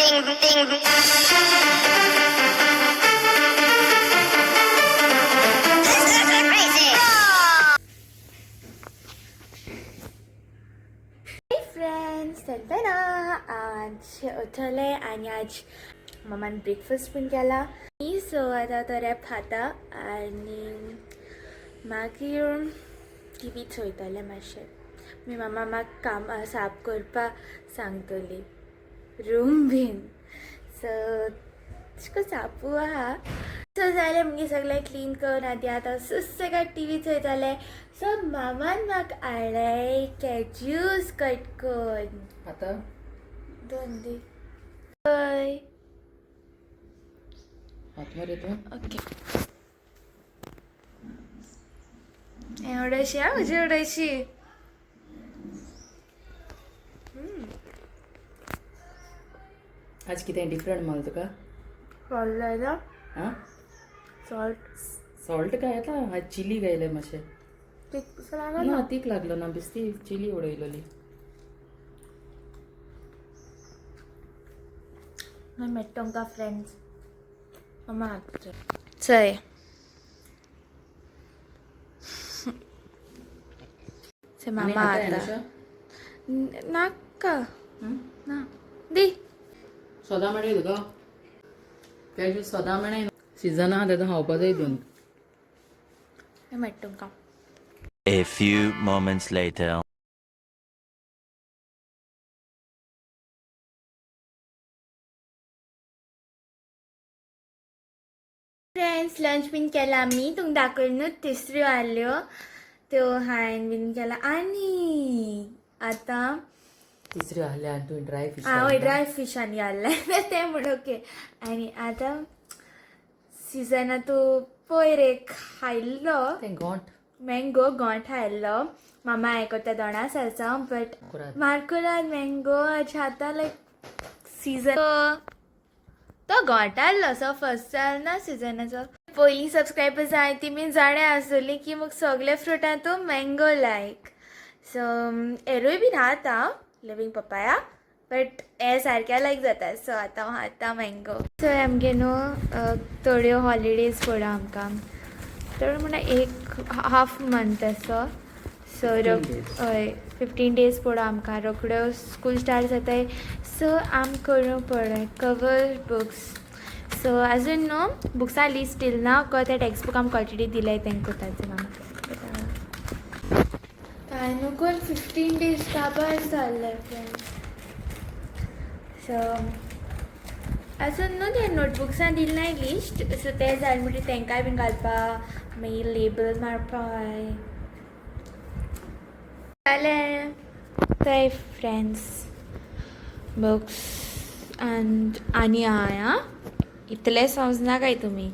Friends, आज उठले आणि आज मम्मान ब्रेकफास्ट पण केला. सो आता तो रॅप खाता आणि मागीर टीव्ही चोयतले मातशें. मी मम्मा म्हाका काम साफ करपा सांगतली रूम बीन. सो तशें साफू आहा. सो जालें मुगे सगळें क्लीन करून आतां सुसेगाद टीव्ही चोयतले. सो मामान म्हाका हाडले कॅज्यूस कट करून. आता दोन दी हय हातवर येतो. ओके. एवढीशी हा म्हजी एवढीशी. आज कितें डिफरंट माल तुका? सॉल्ट लायला. हां सॉल्ट सॉल्ट काय आता आज चिली गायले मातशें. तीख ना तीक लागलो ना बेश्टी चिली उडयलोली. मागीर मेळटा तुमकां फ्रेंड्स. मम्मा हाडटा चय. से मामा आता नाका ना दी सोदा मेळ्ळी तुका? कॅज्यू सोदा मेळ्ळी. सीजन आहा तेका खावपा जाय दोन. मेळटा तुमकां. A few moments later. Friends, lunch बीन केला आमी. तुमकां दाखयलें न्हू तिसऱ्यो आहल्यो त्यो हांवें बीन केला. आनी आतां तिसरी आहले आनी तुवें ड्राय फिश. हांव ड्राय फिशांनी घाल्ले ते म्हण ओके. आनी आतां सिजना तूं पयर एक खायल्लो तें गोंठ मँगो गोंठ हाडलो. मामा हें करता दोणा सरसा बट मार्कुलार मँगो आतां लायक सिजन तो गोंठ हाडलो. सो फर्स्ट जाल ना सिजनाचो. पयलीं सबस्क्रायबर्स जाय ती बीन जाणा आसतलीं की म्हाका सगळे फ्रुटांतू मँगो लायक. सो एरूय बीन खाता लिवींग पपाया बट हे सारकें लायक जाता. सो आतां हांव खाता मँगो. सो आमगे न्हू थोड्यो हॉलिडेज पडा आमकां. थोड्यो म्हणल्यार एक हाफ मंथ असो. सो हय 15 days पडो आमकां. रोखड्यो स्कूल स्टार्ट जाताय. सो आम करूं पडोय कवर बुक्स. सो आजून न्हू बुक्सां लिस्ट येयला ना. ते टॅक्स्ट बूक आमकां क्वॉन्टिटी दिलाय तेंका कोताचे म्हाका. काय न्हू कोण 15 days काबार जाल्ले फ्रेंड्स. सो आजून न्हू ते नोटबुक्सां दिलनाय लिस्ट. सो ते जाले म्हणटकीर तेंकाय बीन घालपा मागीर लेबल मारपाय जालें. थंय फ्रेंड्स बुक्स आनी आहाय आं इतलें समजना काय तुमी.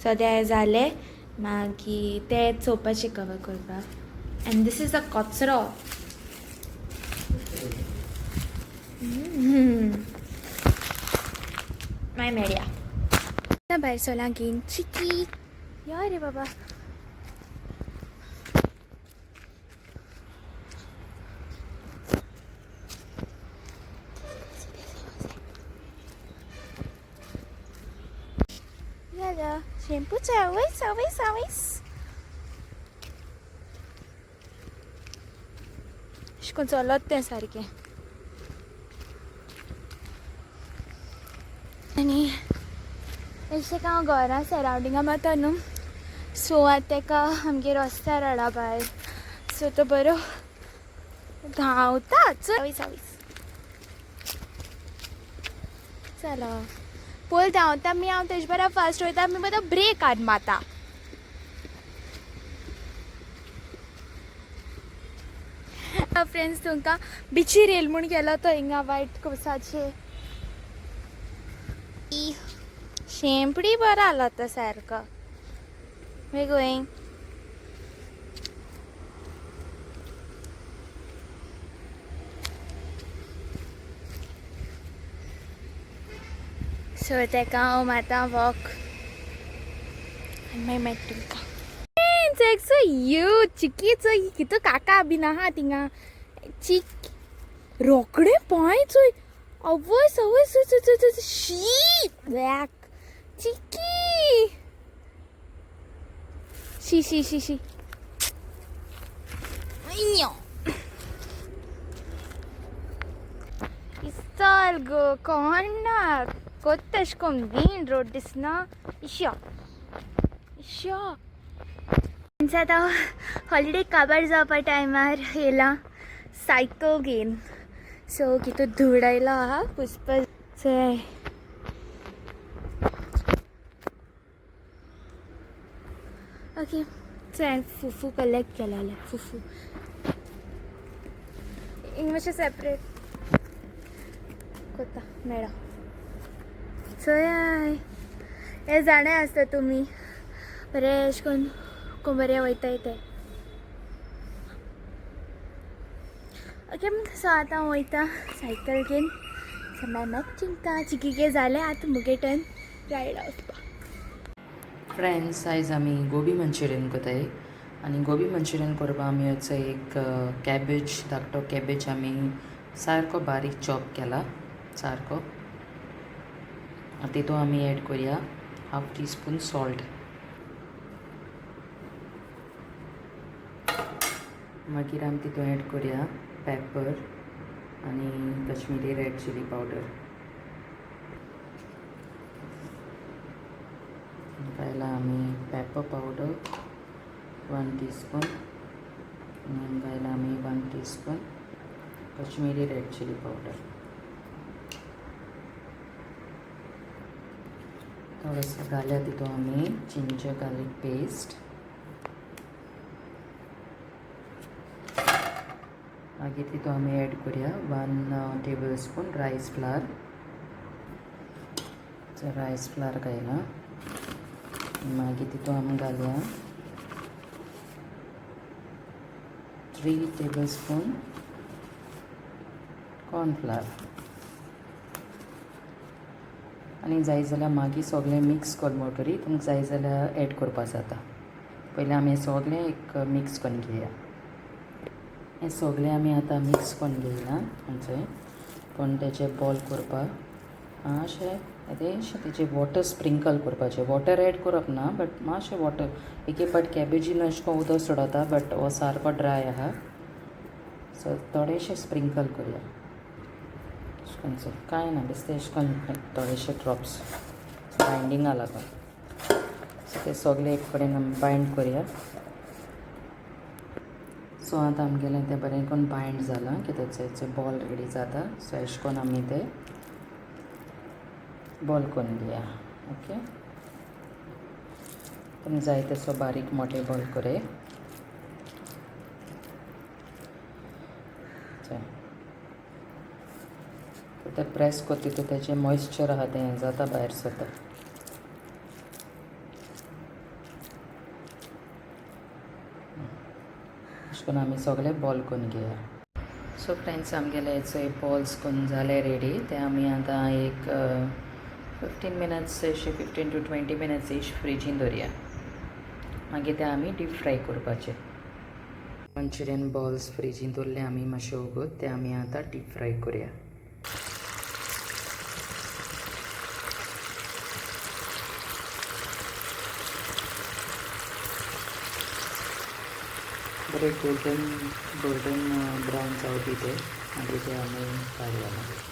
सो ते जालें मागीर ते चोवपाचें कवर करपाक. एंड दीस इज अ कचरो. माय मेळया भायर सोलां घेवन चिकी या रे बाबा. या शॅम्पूचं आवयस आवयस आवयस अशें करून चलत तें सारकें. आनी अशें हांव घरा सरावंडिंगा मारता न्हू. सो आतां तेका आमगे रस्त्यार हाडा भायर. सो तो बरो धांवता. आवयस आवयस चलो पळय धांवता मी. हांव तेजे बरा फास्ट वयता. मी बरो ब्रेक हाड मारता. फ्रेंड्स तुमकां बिची रेल म्हूण गेलो तो हिंगा वायट कोसाचे. शेंपडी बरो आलो तो सारको. वे गोईंग. सो तेका हांव मारता वॉक आनी मागीर मेळटा तुमकां. सो यू चिकीचो कितू काका बीन आहा थिंगा. चिक रोकडे पांय चोय आवय सवय शी ब्लॅक चिकी शी शी शी शी अय्यो चल गो कोण ना कोत अश कोन मेन रोड दिसना इश्यो इश्यो आता हॉलिडे काबार जावपा टायमार येयला सायकल घेवन सो कितू धूड आयला हा पुसपा चय ओके चल फुफू कलेक्ट केलेले फुफू इंग मातशें सेपरेट कोता मेळा चय हे जाणें आसता तुमी बरें अशें करून बरें वयताय ते ओके सो आतां हांव वयता सायकल घेवन सो मॅक चिंता चिकीके जालें आतां मुगे टर्न रायडा वचपाक फ्रेंड्स आयज आमी गोबी मंचुरियन कोताय आनी गोबी मंचुरियन करपा आमी असो एक कॅबेज धाकटो कॅबेज आमी सारको बारीक चॉप केला सारको तितून आमी एड करूया 1/2 टीस्पून सॉल्ट मागीर आमी तितून एड करूया पेपर आनी कश्मीरी रेड चिली पावडर घायला आमी पेपर पावडर 1 टीस्पून आनी घायला आमी 1 teaspoon Kashmiri red chilli powder थोडंसं घाल्या तितून आमी जिंजर गार्लिक पेस्ट मागीर तितून आमी एड करूया 1 टेबलस्पून रायस फ्लावर रायस फ्लावर घायला मागीर तितून आमी घालया 3 टेबलस्पून कॉर्नफ्लावर आनी जाय जाल्यार मागीर सगळें मिक्स करून म्हणटरी तुमकां जाय जाल्यार एड करपा जाता पयलीं आमी हें सगळें एक मिक्स करून घेया हें सगळें आमी आतां मिक्स करून घेयना म्हणजे पण तेचे बॉल करपाक मातशें येदेशें तेचे वॉटर स्प्रिंकल करपाचें वॉटर एड करप ना बट मातशें वॉटर एक पाट कॅबेजीन अशें करून उदक सोडता बट हो सारको ड्राय आहा सो थोडेशें स्प्रिंकल करुया अशें कांय ना बेश्टें अशें करून थोडेशे ड्रॉप्स बायंडिंगा लागून सो ते सगळे एक कडेन आमी बायंड करुया सो आतां आमगेलें तें बरें करून बायंड जालां कित्याक तेचे बॉल रेडी जाता सो अशें करून आमी ते बॉल करून घेया ओके तुमकां जाय तसो बारीक मोठे बॉल करे ते प्रेस करता तो तेजें मॉइश्चर आहा तें जाता भायर सरता अशें करून आमी सगळे बॉल करून घेया सो फ्रेंड्स आमगेले हेचे बॉल्स करून जाले रेडी ते आमी आतां एक 15 मिनट्स अशें 15 to 20 मिनट्स इश फ्रिजीन दवरया मागीर ते आमी डीप फ्राय करपाचे मंचुरियन बॉल्स फ्रिजीन दवरले आमी मातशे वगत ते आमी आतां डीप फ्राय करुया बरें गोल्डन ब्रावन जावपी ते मागीर ते आमी काडया मागीर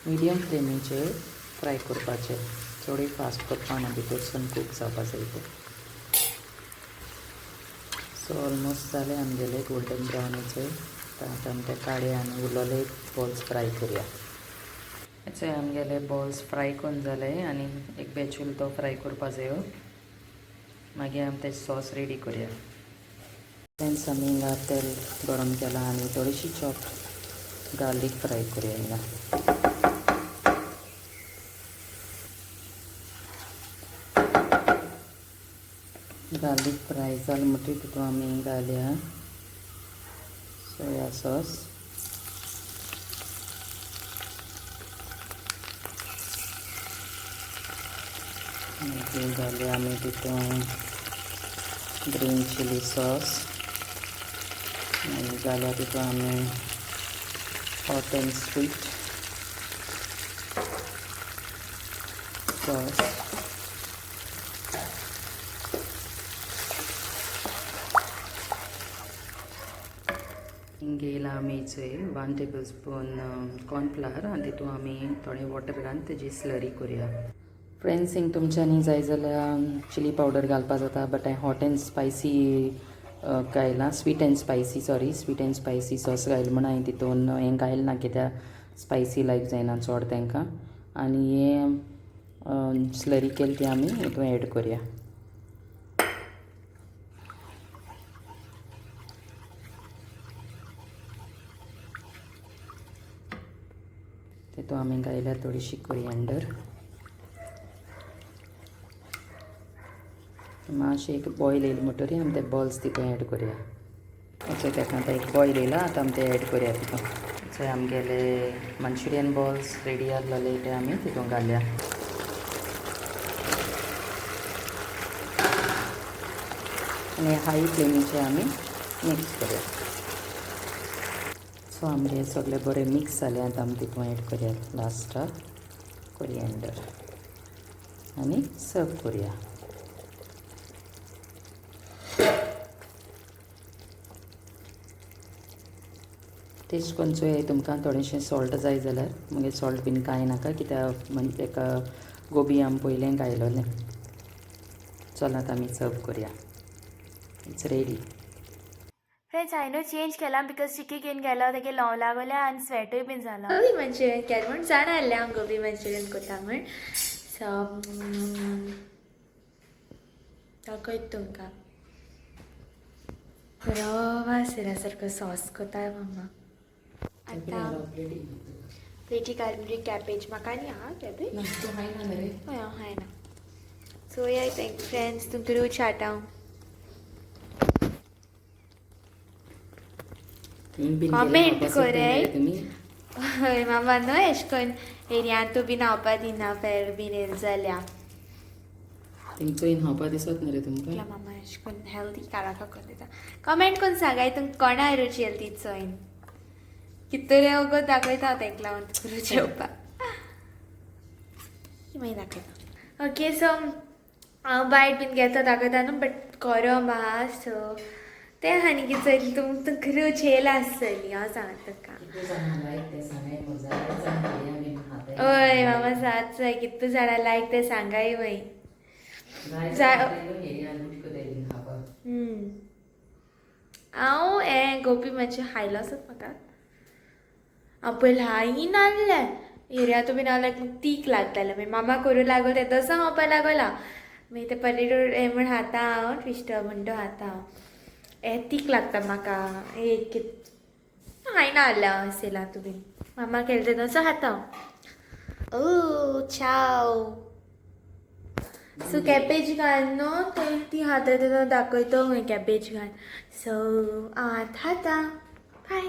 मिडियम फ्लेमीचेर फ्राय करपाचे चडूय फास्ट करपा ना भितरसून कूक जावपा जाय ते सो ऑलमोस्ट जाले आमगेले गोल्डन ब्रावनीचे आतां आमी ते काडया आनी उरलेले बॉल्स फ्राय करुया हेचे आमगेले बॉल्स फ्राय करून जाले आनी एक बेचूल तो फ्राय करपा जायो मागीर आमी तेची सॉस रेडी करुया फ्रेंड्स आमी हिंगा तेल गरम केला आनी थोडीशी चॉप गार्लीक फ्राय करुया हिंगा गार्लीक फ्राय जालें म्हणटकीर तितून आमी घालया सोया सॉस मागीर घालया आमी तितून ग्रीन चिली सॉस आनी जाल्यार तितून आमी हॉट एंड स्वीट सॉस हिंग येयला आमी चोय 1 टेबल स्पून कॉर्नफ्लावर आनी तितून आमी थोडें वॉटर घालून तेजी स्लरी करुया. फ्रेंड्स हिंग तुमच्यांनी जाय जाल्यार चिली पावडर घालपा जाता, बट हांवें हॉट एंड स्पायसी घायला, स्वीट एंड स्पायसी सॉस घायला म्हण हांवें तितून हें घायला ना, कित्याक स्पायसी लायक जायना चड तांकां. आनी हें स्लरी केली ती आमी हितून एड करुया. तितून आमी घायल्या थोडीशी कोरिएंडर, मातशें एक बॉयल येयले म्हणटरी आमी ते बॉल्स तितून एड करुया. सो ताका आतां एक बॉयल येयला, आतां आमी ते एड करुया तितून. सो आमगेले मंचुरियन बॉल्स रेडी जाल्ले ते आमी तितून घालया. आनी हाय फ्लेमीचेर आमी मिक्स करुया. सो आमगे सगळे बरें मिक्स जालें, आतां आमी तितून एड करुया लास्टाक कोरिएंडर आनी सर्व करुया. टेस्ट करून चोय, तुमकां थोडेंशें सॉल्ट जाय जाल्यार मागीर सॉल्ट बीन कांय नाका, कित्याक म्हणजे तेका गोबी आमी पयलें घायलोलें. चल आतां आमी सर्व करुया. It's ready. फ्रेंड्स हांवें चेंज केला बिकॉज चिकी घेवन गेलो तेका लॉव लागले आनी स्वेटूय बीन जाला. गोबी मंचुरियन केलें म्हण जाणा आहलें हांव गोबी मंचुरियन करता म्हण. सो दाखयत तुमकां बरो सिरा सारको सॉस कोता मम्मा. आतां प्लेटी घाल कॅबेज म्हाका न्ही आहा कॅबेज हय हांव खायना. सो या थँक फ्रेंड्स तुमकां रूच हाटाव कॉमेंट कोराय. हय मामा न्हू एशें करून एरियांतू बीन हावपा दिना फेर बीन येयले जाल्यार. तेंचो इन हावपा दिसत न्ही रे तुमकां. मामा एशें करून हेल्दी काराका करून दिता. कमेंट करून सांगाय तुमकां कोणा रूच येयली ती चोयन. कितें तरी वगत दाखयता हांव ताका लागून रूच येवपाक मागीर दाखयता. ओके सो हांव बायट बीन घेता दाखयता न्हू, बट गरम आहा. सो तें हांणी कितें चोयली तुमकां रूच येयला आसतली हांव सांगता तुका. हय मामा सात जाय कितू जाणां लायक तें सांगाय वय. हांव हें गोबी मातशें खायलो आसत म्हाका. हांव पयलीं हाय नासलें एरियातू बीन हांव लायक तीख लागतालें. मागीर मामा करूं लागलो तें तसो खावपा लागला. मागीर तें पटेटो हें म्हण खाता हांव ट्विस्टर म्हणटा खाता हांव. हें तीख लागता म्हाका. एक खायना आहलें हांव सेलांतू बीन. मामा केलें तें तसो खाता हांव. ओ चाव. सो कॅबेज घाल न्हू तर ती खाता तें दाखयता खंय कॅबेज घाल. सो आतां खाता बाय.